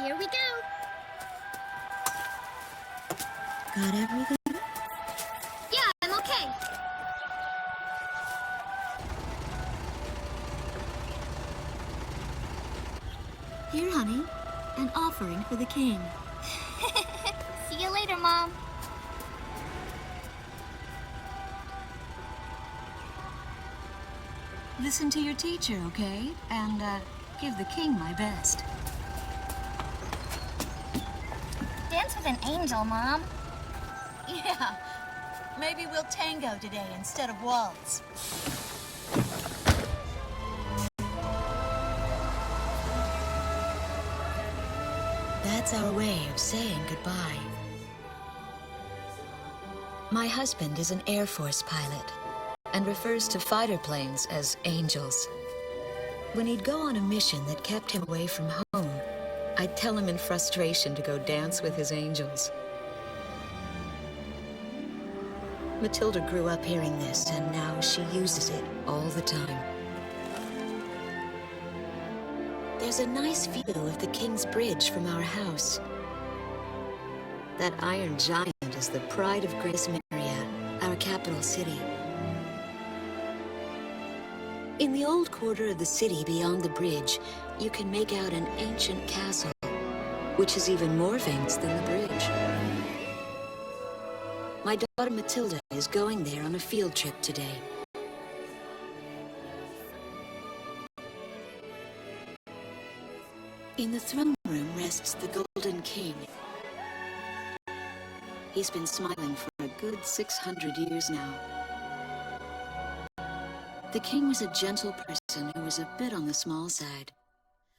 Here we go. Got everything? Yeah, I'm okay. Here, honey, an offering for the king. See you later, Mom. Listen to your teacher, okay? And, give the king my best. Dance with an angel, Mom. Yeah, maybe we'll tango today instead of waltz. That's our way of saying goodbye. My husband is an Air Force pilot and refers to fighter planes as angels. When he'd go on a mission that kept him away from home, I'd tell him in frustration to go dance with his angels. Matilda grew up hearing this, and now she uses it all the time. There's a nice view of the King's Bridge from our house. That iron giant is the pride of Gracemeria, our capital city. In the old quarter of the city beyond the bridge, you can make out an ancient castle, which is even more famous than the bridge. My daughter Matilda is going there on a field trip today. In the throne room rests the Golden King. He's been smiling for a good 600 years now. The king was a gentle person who was a bit on the small side,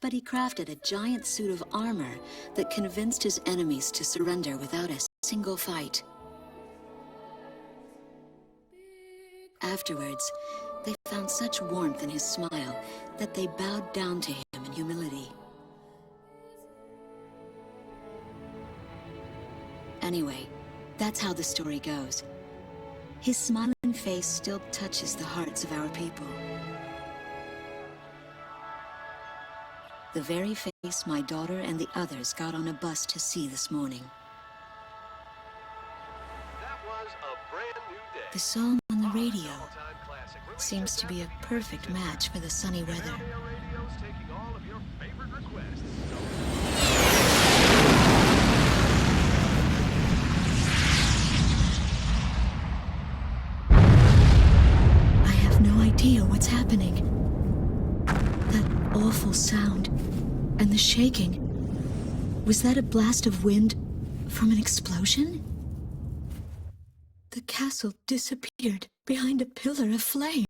but he crafted a giant suit of armor that convinced his enemies to surrender without a single fight. Afterwards, they found such warmth in his smile that they bowed down to him in humility. Anyway, that's how the story goes. His smiling face still touches the hearts of our people. The very face my daughter and the others got on a bus to see this morning. That was a brand new day. The song on the radio seems to be a perfect match for the sunny weather. Radio's taking all of your favorite requests. I have no idea what's happening. That awful sound and the shaking. Was that a blast of wind from an explosion? The castle disappeared behind a pillar of flame.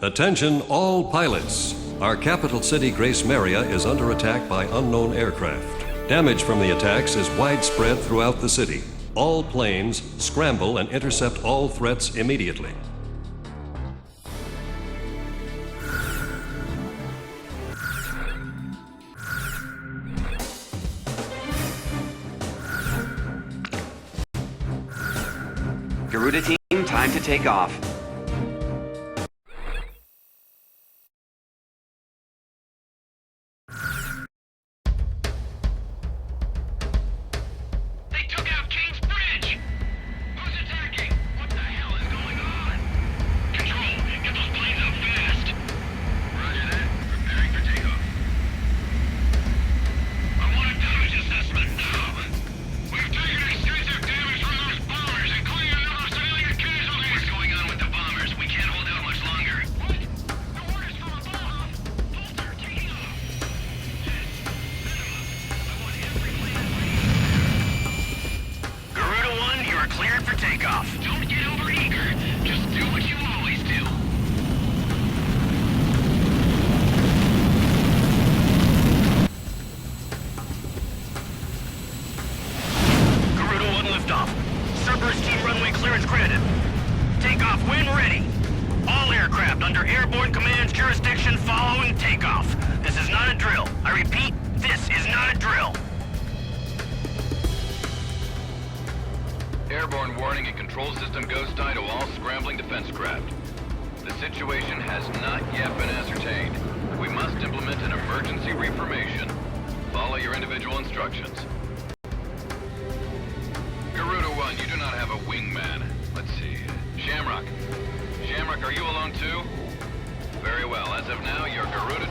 Attention all pilots. Our capital city Gracemeria is under attack by unknown aircraft. Damage from the attacks is widespread throughout the city. All planes scramble and intercept all threats immediately. Garuda team, time to take off. They took out King's Bridge! Who's attacking? What the hell is going on? Control, get those planes up fast. Roger that. Preparing for takeoff. I want a damage assessment now. We've taken extensive damage from those bombers, including a number of civilian casualties. What's going on with the bombers? We can't hold out much longer. What? The orders from above! Bolter, taking off! Yes, send them up. I want every plane Garuda 1, you are cleared for takeoff. Don't get overeager. Just do what you always do. Garuda 1 liftoff. Cerberus team runway clearance granted. Takeoff when ready. All aircraft under airborne command's jurisdiction following takeoff. This is not a drill. I repeat, this is not a drill. Airborne warning and control system ghost eye to all scrambling defense craft. The situation has not yet been ascertained. We must implement an emergency reformation. Follow your individual instructions. Garuda 1, you do not have a wingman. Let's see. Shamrock. Shamrock, are you alone too? Very well. As of now, you're Garuda 2.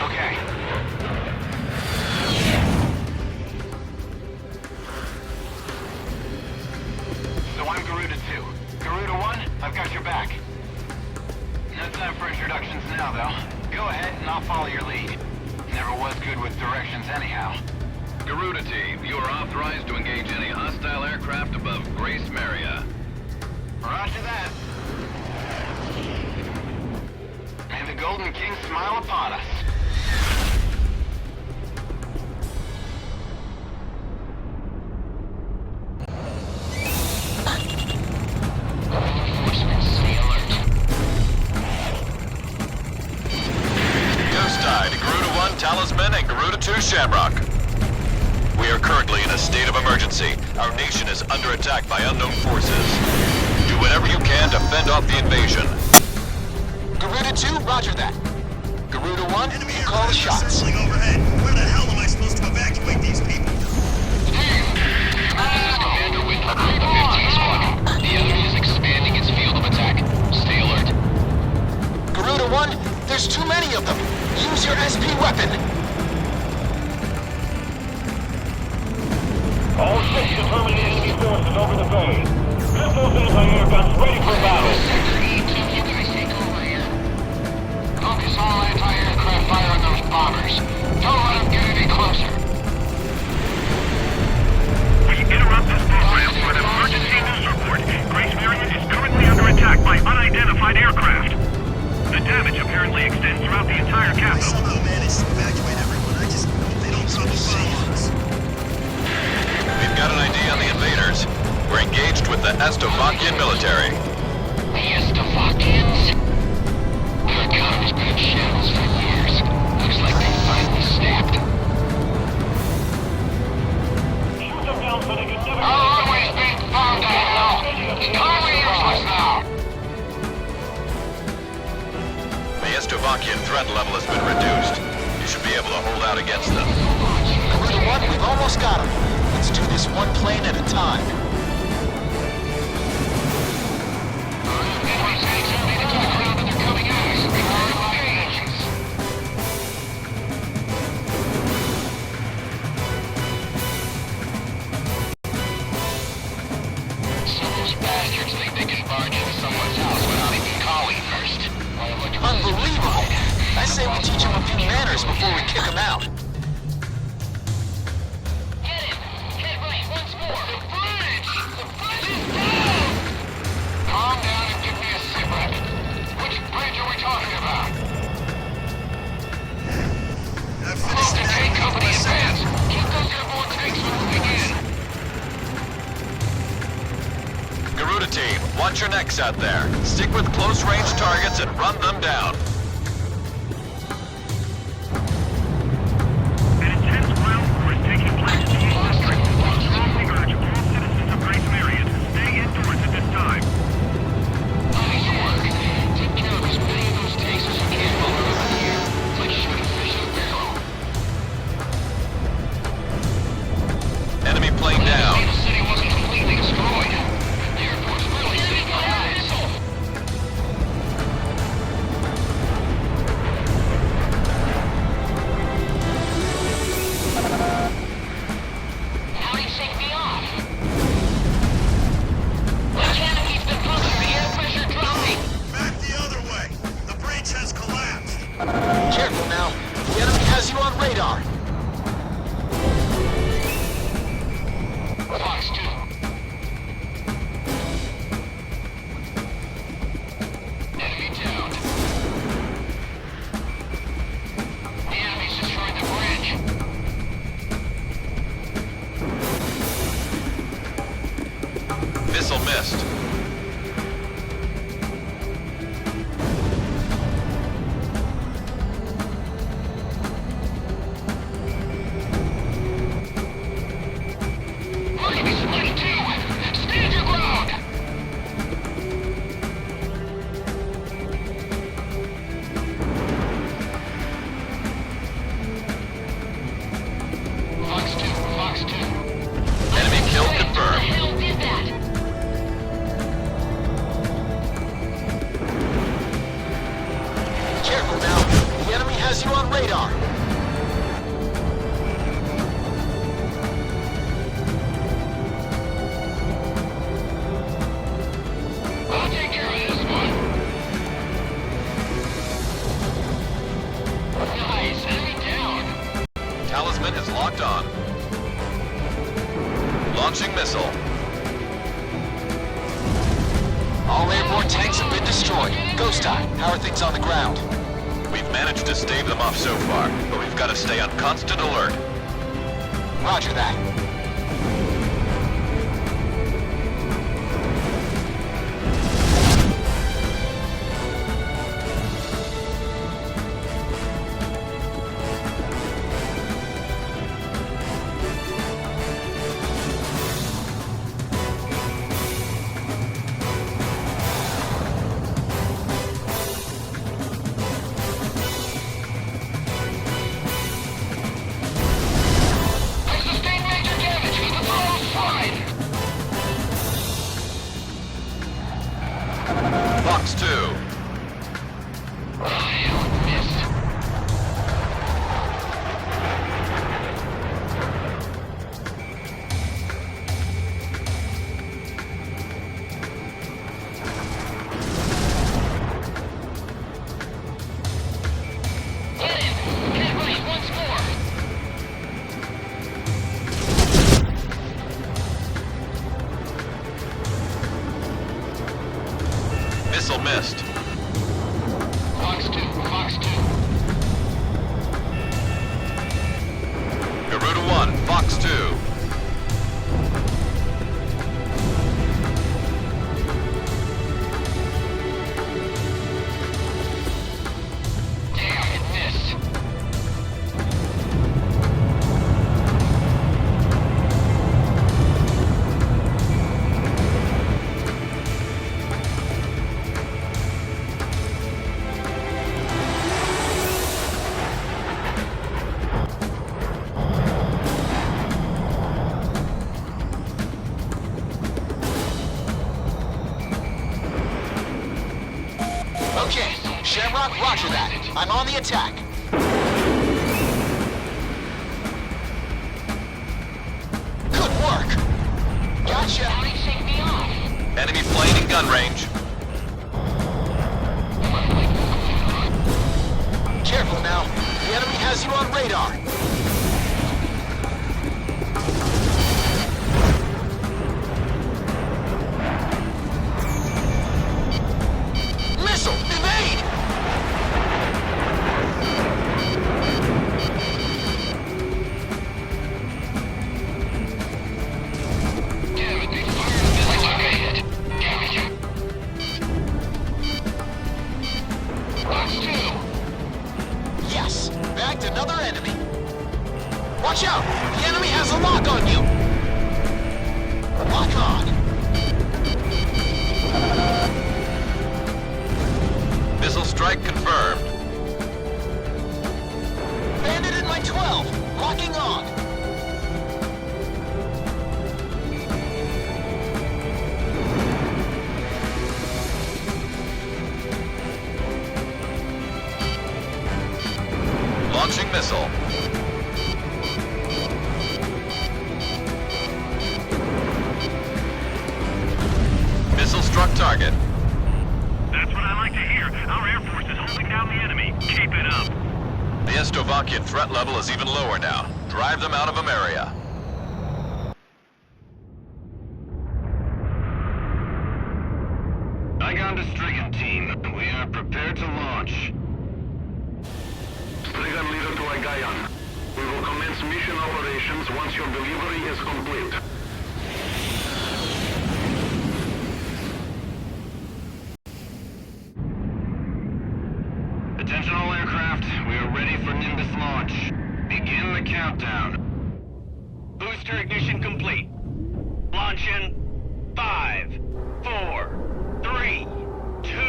Okay. So I'm Garuda 2. Garuda 1, I've got your back. No time for introductions now, though. Go ahead and I'll follow your lead. Never was good with directions anyhow. Garuda Team, you are authorized to engage any hostile aircraft above Gracemeria. Roger that. May the Golden King smile upon us. Talisman and Garuda 2 Shamrock. We are currently in a state of emergency. Our nation is under attack by unknown forces. Do whatever you can to fend off the invasion. Garuda 2, roger that. Garuda 1, you call the shots. Overhead. Where the hell am I supposed to evacuate these people? This is Commander Whitlock of the 15th Squadron. The enemy is expanding its field of attack. Stay alert. Garuda 1, there's too many of them. Use your SP weapon. All 6 determined enemy forces over the bay. Get those anti-air guns ready for battle. Sector E2, you guys take over here. Focus all anti-aircraft fire on those bombers. Don't let them get any closer. We interrupt this program for an emergency news report. Gracemeria is currently under attack by unidentified aircraft. The damage apparently extends throughout the entire I capital. somehow managed to evacuate everyone. I just hope they don't trouble follow us. We've got an ID on the invaders. We're engaged with the Estovakian military. The Estovakians? Their economy's been in shambles for years. Looks like they finally snapped. Shoot them down so they can never... Our runway's being bombed out now. It's totally useless now. The Estovakian threat level has been reduced. You should be able to hold out against them. Garuda 1, we've almost got them. Let's do this one plane at a time. Enemy tanks are made into the ground and they're coming at us. Required by engines. Some of those bastards think they can barge into someone's house without even calling first. Unbelievable. I say we teach them a few manners before we kick them out. Get it! Get right once more! The bridge! The bridge is down! Calm down and give me a sit rep. Which bridge are we talking about? I've Move finished the tank that company in myself. advance. Keep those airborne tanks moving in. Garuda Team, watch your necks out there. Stick with close-range targets and run them down. An intense ground war is taking place in the East District. We strongly urge all citizens of Gracemeria to stay indoors at this time. Nice work. Take care of as many of those tanks as you can while they're over here. It's like shooting fish in a barrel. Enemy plane down. The city wasn't completely destroyed. The airport's really sitting on ice. How do you shake me off? The canopies been pushing, the air pressure dropping. Back the other way. The breach has collapsed. Careful now. The enemy has you on radar. Fox 2. Enemy down. The enemy's destroyed the bridge. Missile missed. Careful now. The enemy has you on radar. I'll take care of this one. Nice, enemy down. Talisman is locked on. Launching missile. All airborne tanks have been destroyed. Ghost Eye, how are things on the ground? We've managed to stave them off so far, but we've got to stay on constant alert. Roger that. I sustained major damage, but the throttle fine. Fox 2. Missed. Get in. Get ready once more. Missile missed. Fox 2, Fox 2. Garuda 1, Fox 2. Damn, it missed. Okay, Shamrock, roger that. I'm on the attack. Good work. Gotcha. How'd he take me off? Enemy plane in gun range. Careful now. The enemy has you on radar. Missile, evade! Damn it, they fired a missile on me. Damn it. Fox 2. Yes, bagged another enemy. Watch out! The enemy has a lock on you! Lock on! Missile strike confirmed. Bandit in my 12! Locking on! Launching missile. Missile struck target. That's what I like to hear. Our Air Force is holding down the enemy. Keep it up. The Estovakian threat level is even lower now. Drive them out of Ameria. Igon to Strigan team. We are prepared to launch. Strigan leader to Igayan. We will commence mission operations once your delivery is complete. Attention all aircraft. We are ready for Nimbus launch. Begin the countdown. Booster ignition complete. Launch in 5, 4, 3, 2,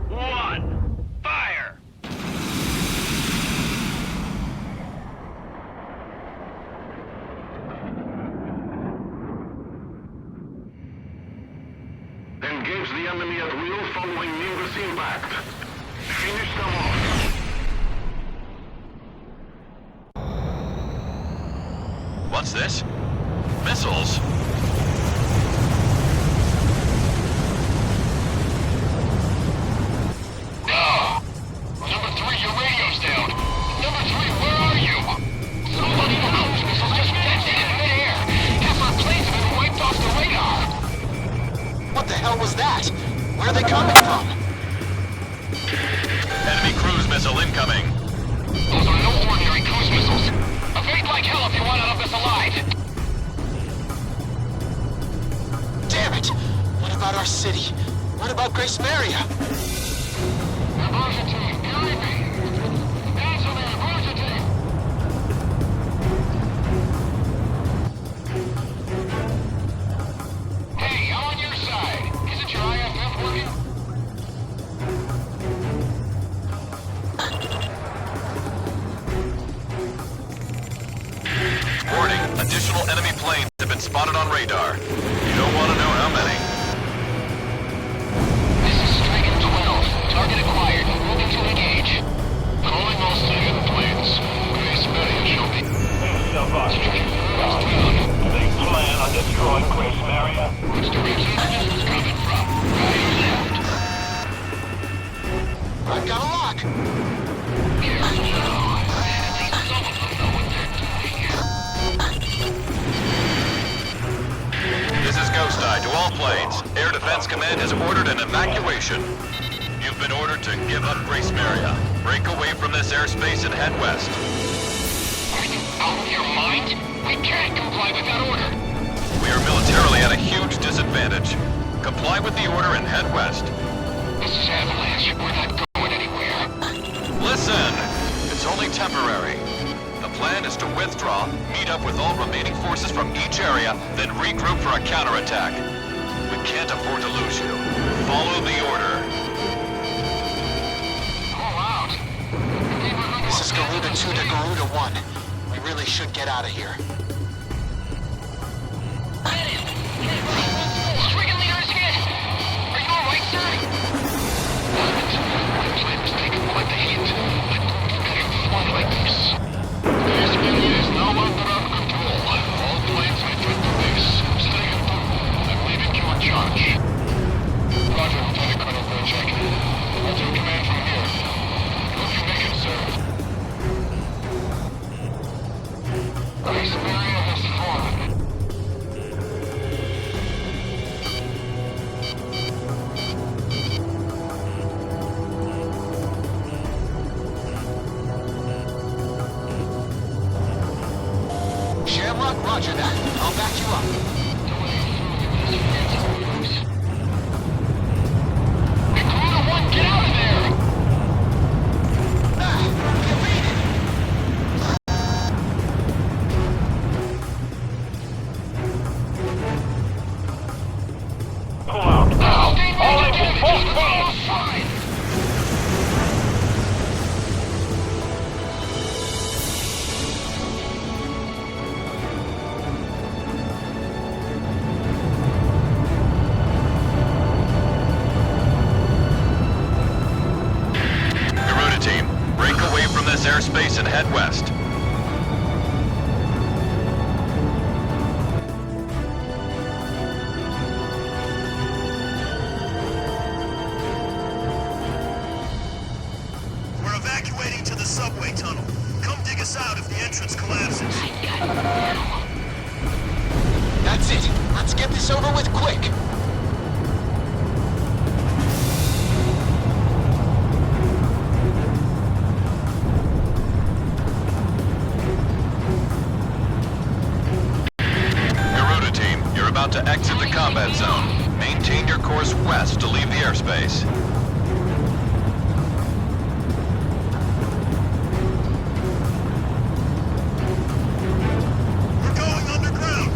1. Fire! Engage the enemy at will following Nimbus impact. Finish them off. What's this? Missiles? Number 3, your radio's down. Number 3, where are you? Somebody cruise missiles just vented in midair. Half our planes have been wiped off the radar. What the hell was that? Where are they coming from? Enemy cruise missile incoming. Those are no ordinary cruise missiles. Evade like hell if you want out of this alive. Damn it! What about our city? What about Gracemeria? Diversion team, behind me. Answer me, diversion team. Hey, I'm on your side. Isn't your IFF working? Warning, additional enemy planes have been spotted on radar. You don't want to know how many. This is Striker 12. Target acquired. Moving to engage. Calling all civilian planes. Gracemeria shall be. They plan on destroying Gracemeria. Which direction is this coming from? Right or left? I've got a lock. Careful now. At least some of them know what they're doing. This is Ghost Eye to all planes. Air Defense Command has ordered an evacuation. You've been ordered to give up Gracemeria. Break away from this airspace and head west. Are you out of your mind? We can't comply with that order. We are militarily at a huge disadvantage. Comply with the order and head west. This is Avalanche. We're not going anywhere. Listen! It's only temporary. The plan is to withdraw, meet up with all remaining forces from each area, then regroup for a counterattack. We can't afford to lose you. Follow the order. All out. This is Garuda 2 to Garuda 1. We really should get out of here. Stricken leader is hit. Are you all right, sir? My plan was taken quite the hit. I couldn't fly like this. Gracemeria is now under our control. All planes return to base. Stay in I'm leaving you in charge. Roger, Lieutenant Colonel Belichick. I'll take command from here. Hope you make it, sir. Gracemeria has fallen. Shamrock, roger that. I'll back you up. Garuda 1, get out of there! Ah, we evaded! Pull out. Stay All ready to engines, give full it to speed! the side! Garuda team, break away from this airspace and head west. We're evacuating to the subway tunnel. Come dig us out if the entrance collapses. That's it. Let's get this over with quick. Garuda team, you're about to exit the combat zone. Maintain your course west to leave the airspace. We're going underground.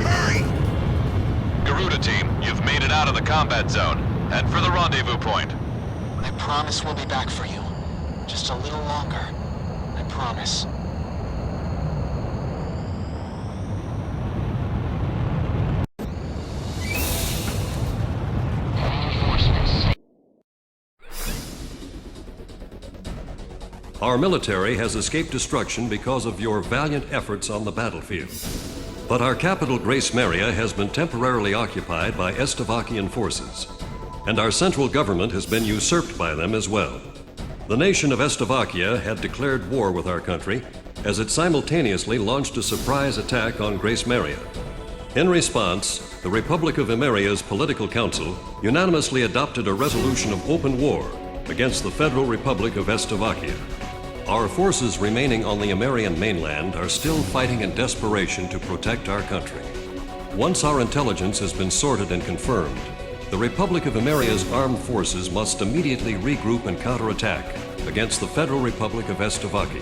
Hurry! Garuda team, you've made it out of the combat zone. Head for the rendezvous point. I promise we'll be back for you. Just a little longer. I promise. Our military has escaped destruction because of your valiant efforts on the battlefield. But our capital, Gracemeria, has been temporarily occupied by Estavakian forces, and our central government has been usurped by them as well. The nation of Estavakia had declared war with our country as it simultaneously launched a surprise attack on Gracemeria. In response, the Republic of Emeria's Political Council unanimously adopted a resolution of open war against the Federal Republic of Estavakia. Our forces remaining on the Emerian mainland are still fighting in desperation to protect our country. Once our intelligence has been sorted and confirmed, the Republic of Emeria's armed forces must immediately regroup and counterattack against the Federal Republic of Estavakia.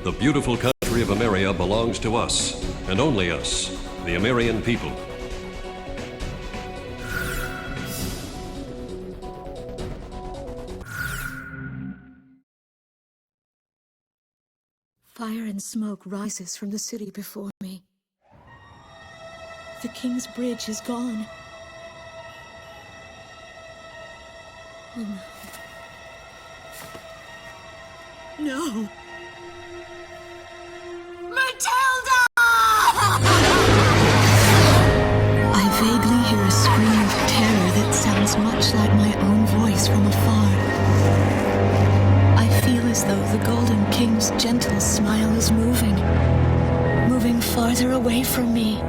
The beautiful country of Emeria belongs to us, and only us, the Emerian people. Fire and smoke rises from the city before me. The King's Bridge is gone. Oh no. No! Matilda! I vaguely hear a scream of terror that sounds much like my own voice from afar. I feel as though the Golden King's gentle smile is moving farther away from me.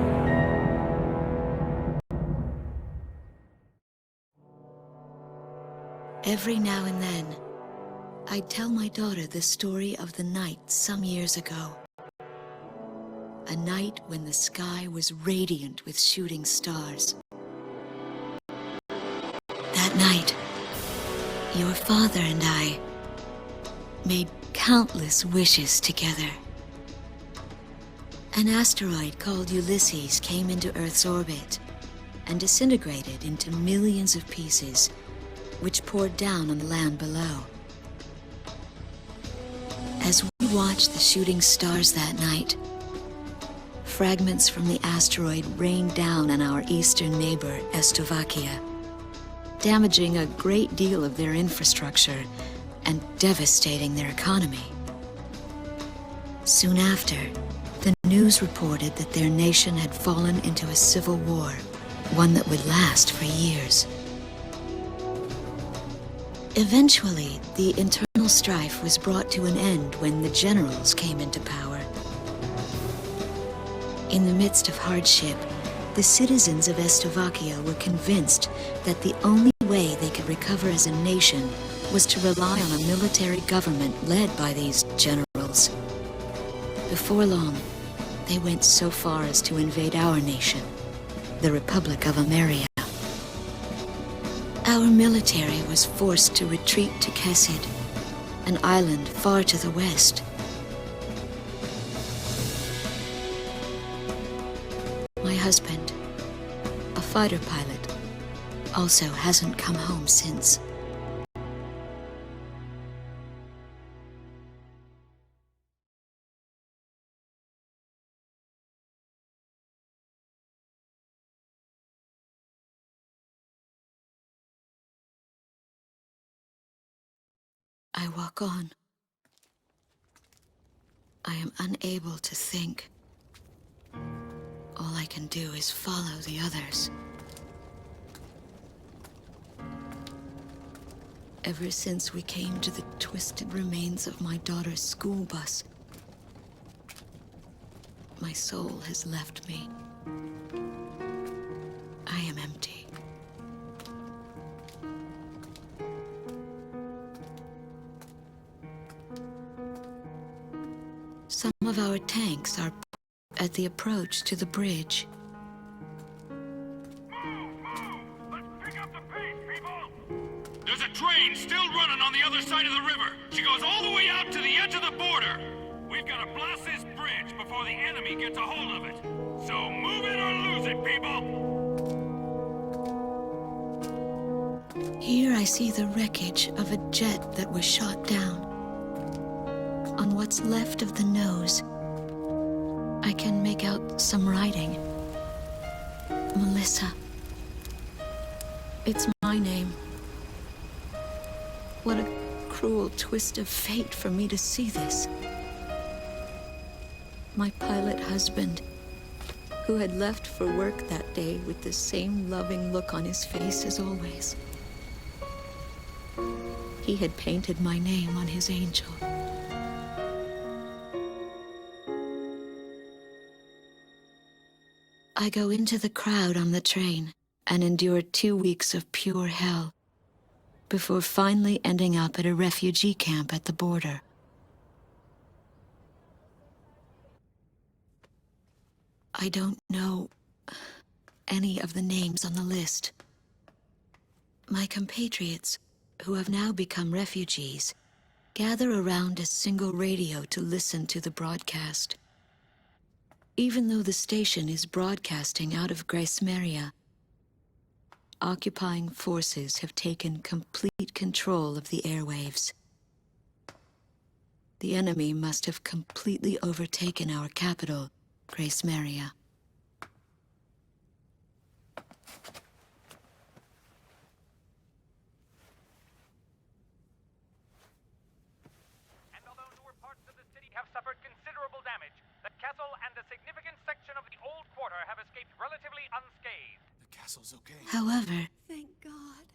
Every now and then, I tell my daughter the story of the night some years ago. A night when the sky was radiant with shooting stars. That night, your father and I made countless wishes together. An asteroid called Ulysses came into Earth's orbit and disintegrated into millions of pieces, which poured down on the land below. As we watched the shooting stars that night, fragments from the asteroid rained down on our eastern neighbor, Estavakia, damaging a great deal of their infrastructure and devastating their economy. Soon after, the news reported that their nation had fallen into a civil war, one that would last for years. Eventually, the internal strife was brought to an end when the generals came into power. In the midst of hardship, the citizens of Estavakia were convinced that the only way they could recover as a nation was to rely on a military government led by these generals. Before long, they went so far as to invade our nation, the Republic of Emeria. Our military was forced to retreat to Kesid, an island far to the west. My husband, a fighter pilot, also hasn't come home since. I walk on. I am unable to think. All I can do is follow the others. Ever since we came to the twisted remains of my daughter's school bus, my soul has left me. I am empty. Some of our tanks are at the approach to the bridge. Let's pick up the pace, people! There's a train still running on the other side of the river. She goes all the way out to the edge of the border. We've got to blast this bridge before the enemy gets a hold of it. So move it or lose it, people! Here I see the wreckage of a jet that was shot down. On what's left of the nose, I can make out some writing. Melissa. It's my name. What a cruel twist of fate for me to see this. My pilot husband, who had left for work that day with the same loving look on his face as always. He had painted my name on his angel. I go into the crowd on the train and endure 2 weeks of pure hell before finally ending up at a refugee camp at the border. I don't know any of the names on the list. My compatriots, who have now become refugees, gather around a single radio to listen to the broadcast. Even though the station is broadcasting out of Gracemeria, occupying forces have taken complete control of the airwaves. The enemy must have completely overtaken our capital, Gracemeria. And although newer parts of the city have suffered considerable damage, the castle and a significant section of the old quarter have escaped relatively unscathed. The castle's okay. However, Thank God.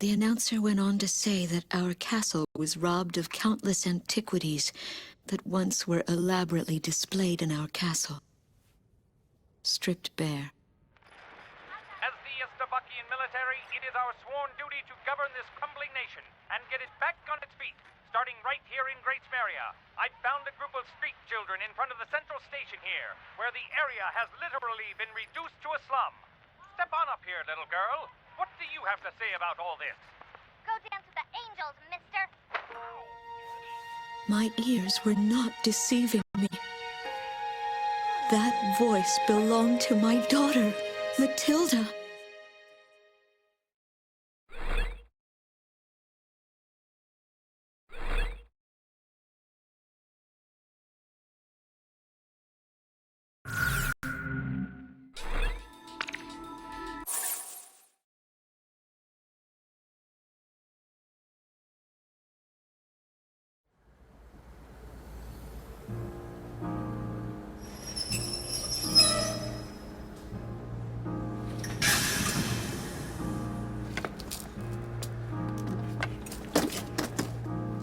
the announcer went on to say that our castle was robbed of countless antiquities that once were elaborately displayed in our castle. Stripped bare. As the Slovakian military, it is our sworn duty to govern this crumbling nation and get it back on its feet, starting right here in Gracemeria. I found a group of street children in front of the central station here, where the area has literally been reduced to a slum. Step on up here, little girl. What do you have to say about all this? Go dance with the angels, mister. My ears were not deceiving me. That voice belonged to my daughter, Matilda.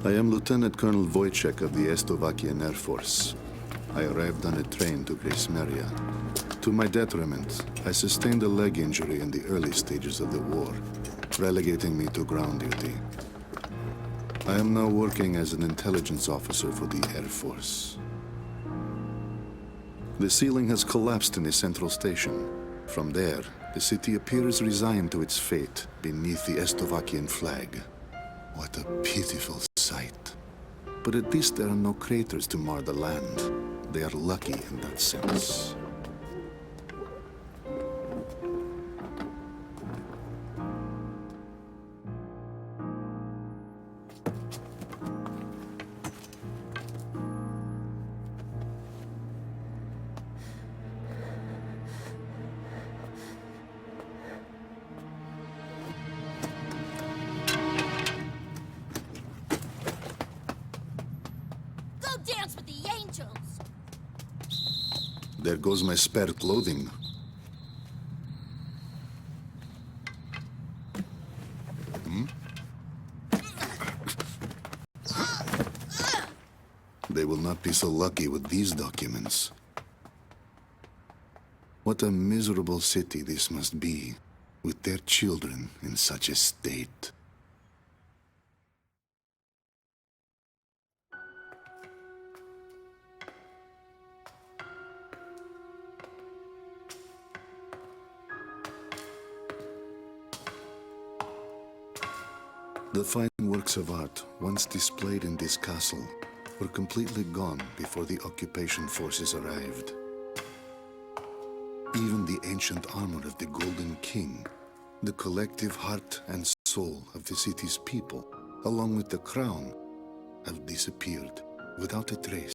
I am Lieutenant Colonel Wojciech of the Slovakian Air Force. I arrived on a train to Gracemeria. To my detriment, I sustained a leg injury in the early stages of the war, relegating me to ground duty. I am now working as an intelligence officer for the Air Force. The ceiling has collapsed in the central station. From there, the city appears resigned to its fate beneath the Slovakian flag. What a pitiful sight. But at least there are no craters to mar the land. They are lucky in that sense. Dance with the angels. There goes my spare clothing. They will not be so lucky with these documents. What a miserable city this must be, with their children in such a state. The fine works of art, once displayed in this castle, were completely gone before the occupation forces arrived. Even the ancient armor of the Golden King, the collective heart and soul of the city's people, along with the crown, have disappeared without a trace.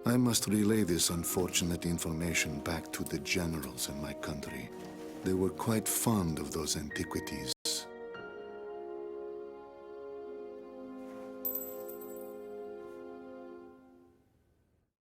I must relay this unfortunate information back to the generals in my country. They were quite fond of those antiquities,